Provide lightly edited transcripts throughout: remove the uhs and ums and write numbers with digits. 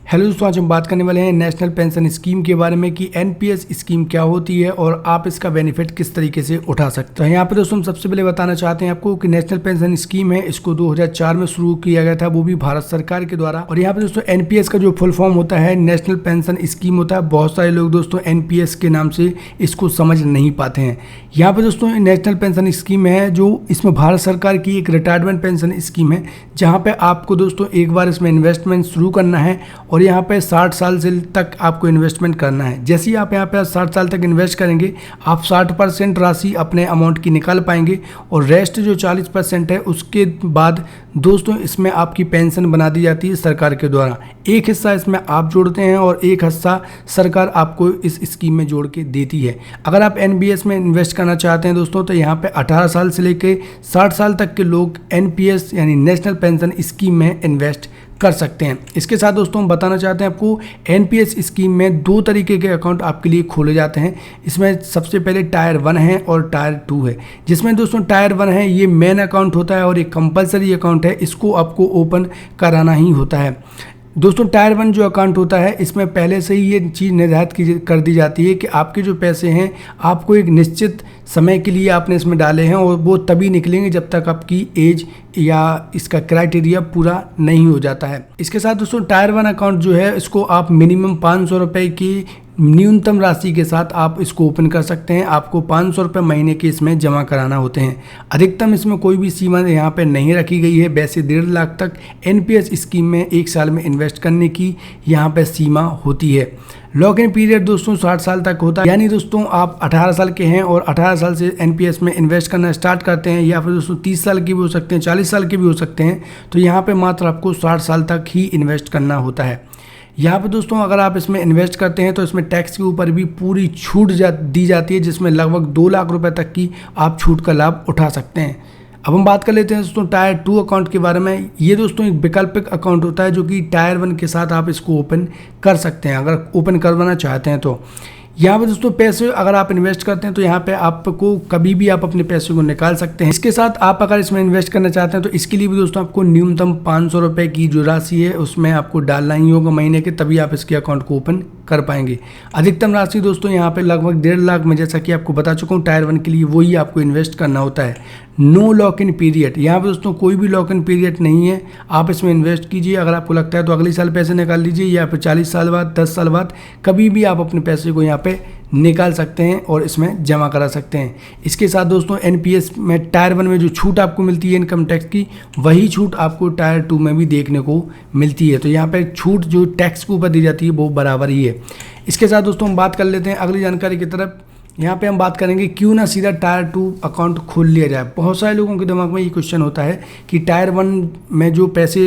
Hello दोस्तों, आज हम बात करने वाले हैं नेशनल पेंशन स्कीम के बारे में कि एनपीएस स्कीम क्या होती है और आप इसका बेनिफिट किस तरीके से उठा सकते हैं। यहाँ पे दोस्तों हम सबसे पहले बताना चाहते हैं आपको कि नेशनल पेंशन स्कीम है, इसको 2004 में शुरू किया गया था, वो भी भारत सरकार के द्वारा। और यहाँ पे दोस्तों एनपीएस का जो फुल फॉर्म होता है नेशनल पेंशन स्कीम होता है। बहुत सारे लोग दोस्तों एनपीएस के नाम से इसको समझ नहीं पाते हैं। यहाँ पे दोस्तों नेशनल पेंशन स्कीम है जो इसमें भारत सरकार की एक रिटायरमेंट पेंशन स्कीम है, जहाँ पे आपको दोस्तों एक बार इसमें इन्वेस्टमेंट शुरू करना है और यहाँ पे 60 साल से तक आपको इन्वेस्टमेंट करना है। जैसे ही आप यहाँ पे 60 साल तक इन्वेस्ट करेंगे, आप 60% राशि अपने अमाउंट की निकाल पाएंगे और रेस्ट जो 40% है उसके बाद दोस्तों इसमें आपकी पेंशन बना दी जाती है सरकार के द्वारा। एक हिस्सा इसमें आप जोड़ते हैं और एक हिस्सा सरकार आपको इस स्कीम में जोड़ के देती है। अगर आप एनपीएस में इन्वेस्ट करना चाहते हैं दोस्तों, तो यहाँ पे 18 साल से लेकर 60 साल तक के लोग एनपीएस यानी नेशनल पेंशन स्कीम में इन्वेस्ट कर सकते हैं। इसके साथ दोस्तों हम बताना चाहते हैं आपको एनपीएस स्कीम में 2 तरीके के अकाउंट आपके लिए खोले जाते हैं। इसमें सबसे पहले टायर 1 है और टायर 2 है। जिसमें दोस्तों टायर 1 है ये मेन अकाउंट होता है और एक कंपलसरी अकाउंट है, इसको आपको ओपन कराना ही होता है। दोस्तों टायर 1 जो अकाउंट होता है इसमें पहले से ही ये चीज़ निर्धारित कर दी जाती है कि आपके जो पैसे हैं आपको एक निश्चित समय के लिए आपने इसमें डाले हैं और वो तभी निकलेंगे जब तक आपकी एज या इसका क्राइटेरिया पूरा नहीं हो जाता है। इसके साथ दोस्तों टायर 1 अकाउंट जो है इसको आप मिनिमम 500 रुपये की न्यूनतम राशि के साथ आप इसको ओपन कर सकते हैं। आपको 500 रुपये महीने के इसमें जमा कराना होते हैं। अधिकतम इसमें कोई भी सीमा यहाँ पे नहीं रखी गई है। वैसे 1.5 लाख तक एनपीएस स्कीम में 1 साल में इन्वेस्ट करने की यहाँ पे सीमा होती है। लॉक इन पीरियड दोस्तों 60 साल तक होता है, यानी दोस्तों आप 18 साल के हैं और 18 साल से एनपीएस में इन्वेस्ट करना स्टार्ट करते हैं, या फिर दोस्तों 30 साल के भी हो सकते हैं, 40 साल के भी हो सकते हैं, तो यहाँ पे मात्र आपको 60 साल तक ही इन्वेस्ट करना होता है। यहाँ पे दोस्तों अगर आप इसमें इन्वेस्ट करते हैं तो इसमें टैक्स के ऊपर भी पूरी छूट दी जाती है, जिसमें लगभग 2 लाख रुपए तक की आप छूट का लाभ उठा सकते हैं। अब हम बात कर लेते हैं दोस्तों टायर 2 अकाउंट के बारे में। ये दोस्तों एक वैकल्पिक अकाउंट होता है जो कि टायर 1 के साथ आप इसको ओपन कर सकते हैं अगर ओपन करवाना चाहते हैं तो। यहाँ पे दोस्तों पैसे अगर आप इन्वेस्ट करते हैं तो यहाँ पे आपको कभी भी आप अपने पैसे को निकाल सकते हैं। इसके साथ आप अगर इसमें इन्वेस्ट करना चाहते हैं तो इसके लिए भी दोस्तों आपको न्यूनतम 500 रुपये की जो राशि है उसमें आपको डालना ही होगा महीने के, तभी आप इसके अकाउंट को ओपन कर पाएंगे। अधिकतम राशि दोस्तों यहाँ पे लगभग 1.5 लाख में, जैसा कि आपको बता चुका हूँ, टायर 1 के लिए वही आपको इन्वेस्ट करना होता है। नो लॉक इन पीरियड, यहाँ पे दोस्तों कोई भी लॉक इन पीरियड नहीं है। आप इसमें इन्वेस्ट कीजिए, अगर आपको लगता है तो अगले साल पैसे निकाल लीजिए, या फिर 40 साल बाद, 10 साल बाद कभी भी आप अपने पैसे को यहाँ पे निकाल सकते हैं और इसमें जमा करा सकते हैं। इसके साथ दोस्तों एनपीएस में टायर 1 में जो छूट आपको मिलती है इनकम टैक्स की, वही छूट आपको टायर 2 में भी देखने को मिलती है। तो यहाँ पे छूट जो टैक्स के ऊपर दी जाती है वो बराबर ही है। इसके साथ दोस्तों हम बात कर लेते हैं अगली जानकारी की तरफ। यहाँ पे हम बात करेंगे क्यों ना सीधा टायर 2 अकाउंट खोल लिया जाए। बहुत सारे लोगों के दिमाग में ये क्वेश्चन होता है कि टायर 1 में जो पैसे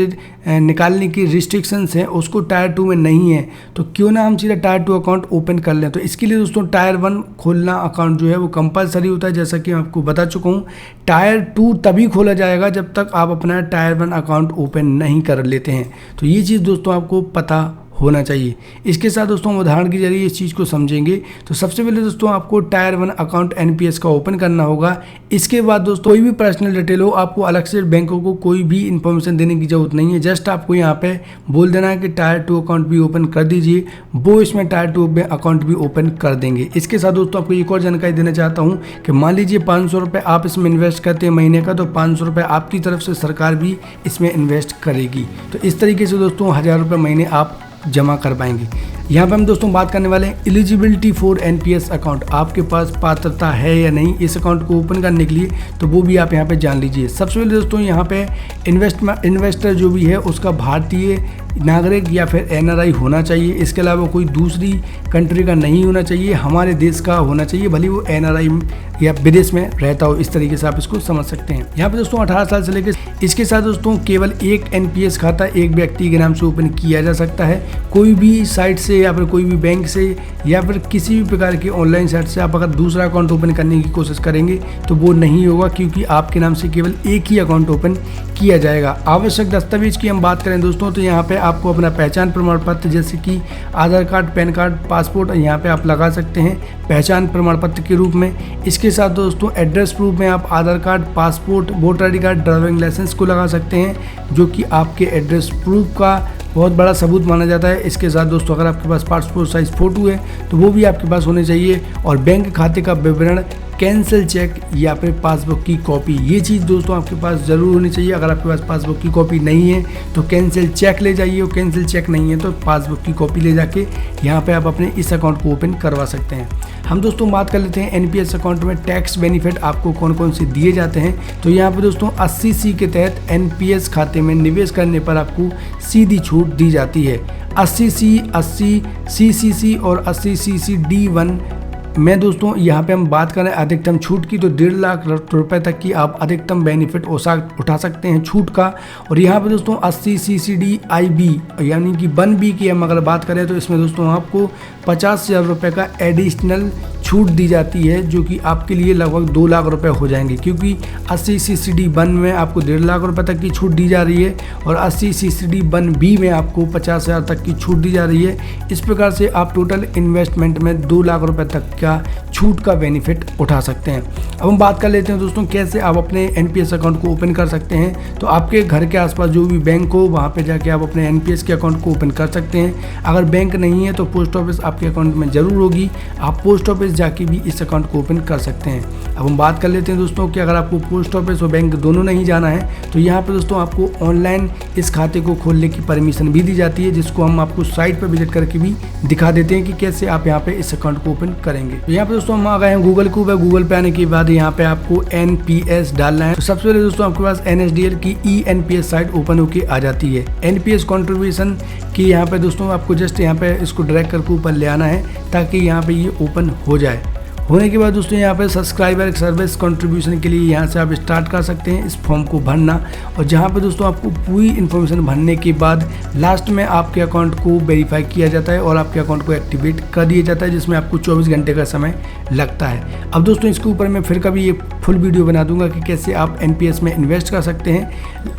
निकालने की रिस्ट्रिक्शंस हैं उसको टायर 2 में नहीं है, तो क्यों ना हम सीधा टायर 2 अकाउंट ओपन कर लें। तो इसके लिए दोस्तों टायर 1 खोलना अकाउंट जो है वो कंपलसरी होता है, जैसा कि मैं आपको बता चुका हूँ। टायर 2 तभी खोला जाएगा जब तक आप अपना टायर 1 अकाउंट ओपन नहीं कर लेते हैं। तो ये चीज़ दोस्तों आपको पता होना चाहिए। इसके साथ दोस्तों हम उदाहरण के जरिए इस चीज़ को समझेंगे। तो सबसे पहले दोस्तों आपको टायर 1 अकाउंट एनपीएस का ओपन करना होगा। इसके बाद दोस्तों कोई भी पर्सनल डिटेल हो, आपको अलग से बैंकों को कोई भी इन्फॉर्मेशन देने की जरूरत नहीं है। जस्ट आपको यहाँ पे बोल देना है कि टायर 2 अकाउंट भी ओपन कर दीजिए, वो इसमें टायर 2 अकाउंट भी ओपन कर देंगे। इसके साथ दोस्तों आपको एक और जानकारी देना चाहता हूँ कि मान लीजिए 500 रुपये आप इसमें इन्वेस्ट करते हैं महीने का, तो 500 रुपये आपकी तरफ से सरकार भी इसमें इन्वेस्ट करेगी। तो इस तरीके से दोस्तों 1000 रुपये महीने आप जमा कर पाएंगे। यहाँ पे हम दोस्तों बात करने वाले हैं एलिजिबिलिटी फॉर एनपीएस अकाउंट। आपके पास पात्रता है या नहीं इस अकाउंट को ओपन करने के लिए, तो वो भी आप यहाँ पे जान लीजिए। सबसे पहले दोस्तों यहाँ पे इन्वेस्टर जो भी है उसका भारतीय नागरिक या फिर एनआरआई होना चाहिए। इसके अलावा कोई दूसरी कंट्री का नहीं होना चाहिए, हमारे देश का होना चाहिए, भले वो एनआरआई या विदेश में रहता हो। इस तरीके से आप इसको समझ सकते हैं। यहाँ पे दोस्तों 18 साल से लेकर इसके साथ दोस्तों केवल एक एनपीएस खाता एक व्यक्ति के नाम से ओपन किया जा सकता है। कोई भी साइट से या फिर कोई भी बैंक से या फिर किसी भी प्रकार की ऑनलाइन साइट से आप अगर दूसरा अकाउंट ओपन करने की कोशिश करेंगे तो वो नहीं होगा, क्योंकि आपके नाम से केवल एक ही अकाउंट ओपन किया जाएगा। आवश्यक दस्तावेज की हम बात करें दोस्तों तो यहाँ पे आपको अपना पहचान प्रमाण पत्र जैसे कि आधार कार्ड, पैन कार्ड, पासपोर्ट यहाँ पे आप लगा सकते हैं पहचान प्रमाण पत्र के रूप में। इसके साथ दोस्तों एड्रेस प्रूफ में आप Aadhaar card, passport, voter I D card, driving licence को लगा सकते हैं, जो कि आपके एड्रेस प्रूफ का बहुत बड़ा सबूत माना जाता है। इसके साथ दोस्तों अगर आपके पास पासपोर्ट साइज फ़ोटो है तो वो भी आपके पास होने चाहिए, और बैंक खाते का विवरण, कैंसिल चेक या फिर पासबुक की कॉपी, ये चीज़ दोस्तों आपके पास ज़रूर होनी चाहिए। अगर आपके पास पासबुक की कॉपी नहीं है तो कैंसिल चेक ले जाइए, और कैंसिल चेक नहीं है तो पासबुक की कॉपी ले जाके यहाँ पे आप अपने इस अकाउंट को ओपन करवा सकते हैं। हम दोस्तों बात कर लेते हैं एनपीएस अकाउंट में टैक्स बेनिफिट आपको कौन कौन से दिए जाते हैं। तो यहाँ पे दोस्तों 80C के तहत एनपीएस खाते में निवेश करने पर आपको सीधी छूट दी जाती है। 80C, 80CCC और 80CCD1 में दोस्तों यहाँ पे हम बात करें अधिकतम छूट की तो 1.5 लाख रुपए तक की आप अधिकतम बेनिफिट उठा सकते हैं छूट का। और यहाँ पे दोस्तों 80CCDIB यानी कि 1B की हम अगर बात करें तो इसमें दोस्तों आपको 50,000 रुपये का एडिशनल छूट दी जाती है, जो कि आपके लिए लगभग 2 लाख रुपए हो जाएंगे, क्योंकि 80CCD1 में आपको 1.5 लाख रुपए तक की छूट दी जा रही है और 80CCD1B में आपको 50,000 तक की छूट दी जा रही है। इस प्रकार से आप टोटल इन्वेस्टमेंट में 2 लाख रुपए तक का छूट का बेनिफिट उठा सकते हैं। अब हम बात कर लेते हैं दोस्तों कैसे आप अपने एनपीएस अकाउंट को ओपन कर सकते हैं। तो आपके घर के आसपास जो भी बैंक हो वहाँ पे जाके आप अपने एनपीएस के अकाउंट को ओपन कर सकते हैं। अगर बैंक नहीं है तो पोस्ट ऑफिस आपके अकाउंट में ज़रूर होगी, आप पोस्ट ऑफिस जाके भी इस अकाउंट को ओपन कर सकते हैं। अब हम बात कर लेते हैं दोस्तों कि अगर आपको पोस्ट ऑफिस और बैंक दोनों नहीं जाना है तो यहाँ पर दोस्तों आपको ऑनलाइन इस खाते को खोलने की परमिशन भी दी जाती है, जिसको हम आपको साइट पर विजिट करके भी दिखा देते हैं कि कैसे आप यहाँ पे इस अकाउंट को ओपन करेंगे। तो यहाँ पे दोस्तों हम आ गए हैं गूगल को। गूगल पे आने के बाद यहाँ पे आपको एनपीएस डालना है। तो सबसे पहले दोस्तों आपके पास एनएसडीएल की ईएनपीएस साइट ओपन होके आ जाती है। एनपीएस कंट्रीब्यूशन की यहाँ पे दोस्तों आपको जस्ट यहाँ पे इसको ड्रैग करके ऊपर ले आना है ताकि यहाँ पे ये ओपन हो जाए। होने के बाद दोस्तों यहाँ पे सब्सक्राइबर सर्विस कंट्रीब्यूशन के लिए यहाँ से आप स्टार्ट कर सकते हैं इस फॉर्म को भरना, और जहाँ पे दोस्तों आपको पूरी इन्फॉर्मेशन भरने के बाद लास्ट में आपके अकाउंट को वेरीफाई किया जाता है और आपके अकाउंट को एक्टिवेट कर दिया जाता है, जिसमें आपको 24 घंटे का समय लगता है। अब दोस्तों इसके ऊपर मैं फिर कभी ये फुल वीडियो बना दूंगा कि कैसे आप एनपीएस में इन्वेस्ट कर सकते हैं।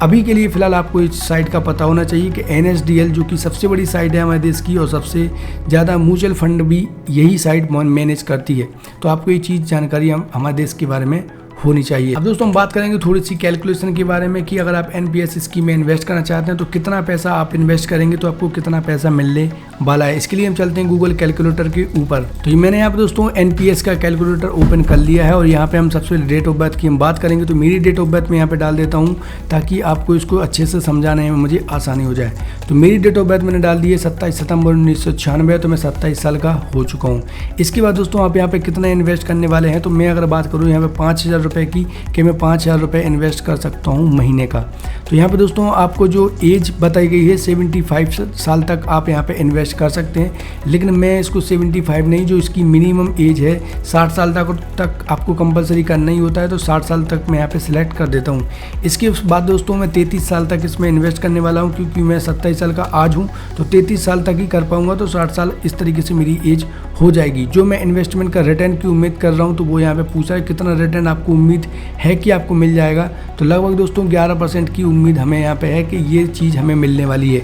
अभी के लिए फिलहाल आपको इस साइट का पता होना चाहिए कि एनएसडीएल जो कि सबसे बड़ी साइट है हमारे देश की और सबसे ज़्यादा म्यूचुअल फंड भी यही साइट मैनेज करती है, तो आपको ये चीज़ जानकारी हमारे देश के बारे में होनी चाहिए। अब दोस्तों हम बात करेंगे थोड़ी सी कैलकुलेशन के बारे में कि अगर आप एनपीएस स्कीम में इन्वेस्ट करना चाहते हैं तो कितना पैसा आप इन्वेस्ट करेंगे तो आपको कितना पैसा मिलने वाला है। इसके लिए हम चलते हैं गूगल कैलकुलेटर के ऊपर। तो ये मैंने यहाँ पे दोस्तों एनपीएस का कैलकुलेटर ओपन कर लिया है और यहाँ पे हम सबसे डेट ऑफ बर्थ की हम बात करेंगे। तो मेरी डेट ऑफ बर्थ मैं यहाँ पे डाल देता हूँ ताकि आपको इसको अच्छे से समझाने में मुझे आसानी हो जाए। तो मेरी डेट ऑफ बर्थ मैंने डाल दी है 27 सितंबर 1996, तो मैं 27 साल का हो चुका हूँ। इसके बाद दोस्तों आप यहाँ पे कितना इन्वेस्ट करने वाले हैं, तो मैं अगर बात करूँ यहाँ पे 5,000 रुपये की कि मैं 5,000 रुपये इन्वेस्ट कर सकता हूँ महीने का। तो यहाँ पे दोस्तों आपको जो एज बताई गई है 75 साल तक आप यहाँ पे इन्वेस्ट कर सकते हैं, लेकिन मैं इसको 75 नहीं, जो इसकी मिनिमम एज है 60 साल तक आपको कंपलसरी करना ही होता है, तो 60 साल तक मैं यहाँ पे सिलेक्ट कर देता हूँ। इसके बाद दोस्तों मैं 33 साल तक इसमें इन्वेस्ट करने वाला हूँ, क्योंकि मैं 27 साल का आज हूँ तो 33 साल तक ही कर पाऊँगा, तो 60 साल इस तरीके से मेरी एज हो जाएगी। जो मैं इन्वेस्टमेंट का रिटर्न की उम्मीद कर रहा हूँ तो वो यहाँ पे पूछा है कितना रिटर्न आपको उम्मीद है कि आपको मिल जाएगा। तो लगभग दोस्तों 11% की उम्मीद हमें यहाँ पे है कि ये चीज़ हमें मिलने वाली है।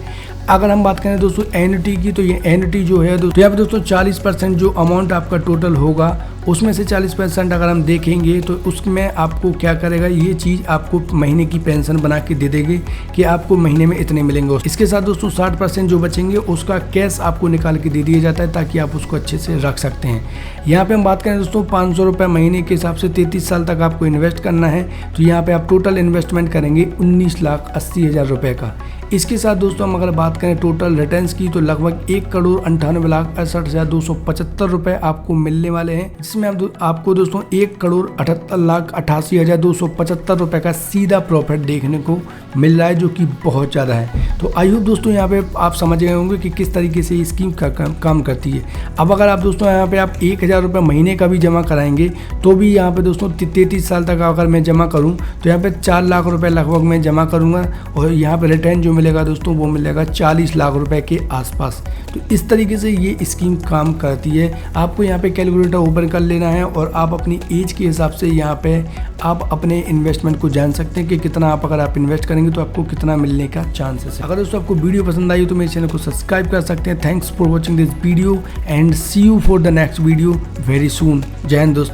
अगर हम बात करें दोस्तों एन्युटी की, तो ये एन्युटी जो है तो यहाँ पे दोस्तों 40% जो अमाउंट आपका टोटल होगा उसमें से 40% अगर हम देखेंगे तो उसमें आपको क्या करेगा, ये चीज़ आपको महीने की पेंशन बना के दे देगी कि आपको महीने में इतने मिलेंगे। इसके साथ दोस्तों 60% जो बचेंगे उसका कैश आपको निकाल के दे दिया जाता है ताकि आप उसको अच्छे से रख सकते हैं। यहाँ पे हम बात करें दोस्तों 500 रुपये महीने के हिसाब से 33 साल तक आपको इन्वेस्ट करना है, तो यहाँ पर आप टोटल इन्वेस्टमेंट करेंगे 19,80,000 रुपये का। इसके साथ दोस्तों हम अगर बात करें टोटल रिटर्न्स की तो लगभग 1,98,68,275 रुपये आपको मिलने वाले हैं, जिसमें आपको दोस्तों 1,78,88,275 रुपये का सीधा प्रॉफिट देखने को मिल रहा है, जो कि बहुत ज़्यादा है। तो आई होप दोस्तों यहाँ पे आप समझ गए होंगे कि किस तरीके से ये स्कीम का काम करती है। अब अगर आप दोस्तों यहाँ पे आप 1,000 रुपये महीने का भी जमा कराएंगे तो भी यहाँ पे दोस्तों 33 साल तक अगर मैं जमा करूँ तो यहाँ पे 4 लाख रुपये लगभग मैं जमा करूँगा, और यहाँ पे रिटर्न जो मिलेगा दोस्तों वो मिलेगा 40 लाख रुपए के आसपास। तो इस तरीके से ये स्कीम काम करती है। आपको यहाँ पे कैलकुलेटर ओपन कर लेना है और आप अपनी एज के हिसाब से यहाँ पे आप अपने इन्वेस्टमेंट को जान सकते हैं कि कितना आप अगर आप इन्वेस्ट करेंगे तो आपको कितना मिलने का चांसेस है। अगर दोस्तों आपको वीडियो पसंद आई तो मेरे चैनल को सब्सक्राइब कर सकते हैं। Thanks for watching this video and see you for the next video very soon. जय हिंद दोस्तों।